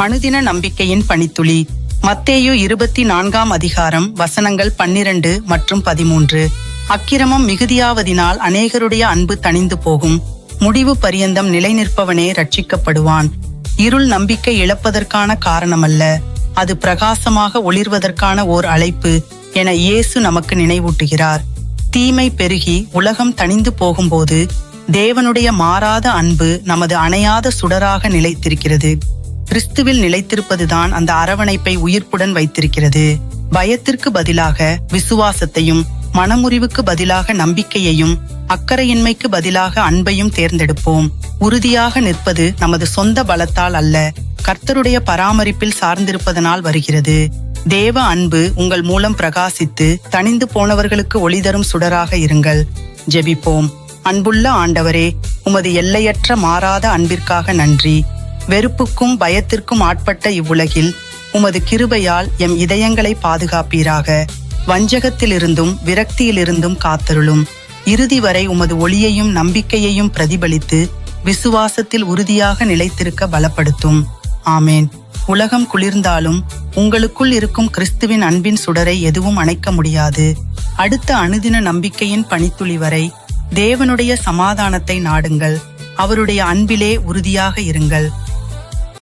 அனுதின நம்பிக்கையின் பனித்துளி. மத்தேயு 24 அதிகாரம் வசனங்கள் 12 மற்றும் 13. அக்கிரமம் மிகுதியாவதினால் அநேகருடைய அன்பு தணிந்து போகும். முடிவு பரியந்தம் நிலை நிற்பவனே ரட்சிக்கப்படுவான். இருள் நம்பிக்கை இழப்பதற்கான காரணமல்ல, அது பிரகாசமாக ஒளிர்வதற்கான ஓர் அழைப்பு என இயேசு நமக்கு நினைவூட்டுகிறார். தீமை பெருகி உலகம் தணிந்து போகும்போது தேவனுடைய மாறாத அன்பு நமது அணையாத சுடராக நிலைத்திருக்கிறது. கிறிஸ்துவில் நிலைத்திருப்பதுதான் அந்த அரவணைப்பை உயிர்ப்புடன் வைத்திருக்கிறது. பயத்திற்கு பதிலாக விசுவாசத்தையும், மனமுறிவுக்கு பதிலாக நம்பிக்கையையும், அக்கறையின்மைக்கு பதிலாக அன்பையும் தேர்ந்தெடுப்போம். உறுதியாக நிற்பது நமது சொந்த பலத்தால் அல்ல, கர்த்தருடைய பராமரிப்பில் சார்ந்திருப்பதனால் வருகிறது. தேவ அன்பு உங்கள் மூலம் பிரகாசித்து தணிந்து போனவர்களுக்கு ஒளிதரும் சுடராக இருங்கள். ஜெபிப்போம். அன்புள்ள ஆண்டவரே, உமது எல்லையற்ற மாறாத அன்பிற்காக நன்றி. வெறுப்புக்கும் பயத்திற்கும் ஆட்பட்ட இவ்வுலகில் உமது கிருபையால் எம் இதயங்களை பாதுகாப்பீராக. வஞ்சகத்திலிருந்தும் விரக்தியிலிருந்தும் காத்தருளும். இறுதி வரை உமது ஒளியையும் நம்பிக்கையையும் பிரதிபலித்து விசுவாசத்தில் உறுதியாக நிலைத்திருக்க பலப்படுத்தும். ஆமேன். உலகம் குளிர்ந்தாலும் உங்களுக்குள் இருக்கும் கிறிஸ்துவின் அன்பின் சுடரை எதுவும் அணைக்க முடியாது. அடுத்த அனுதின நம்பிக்கையின் பனித்துளி வரை தேவனுடைய சமாதானத்தை நாடுங்கள். அவருடைய அன்பிலே உறுதியாக இருங்கள்.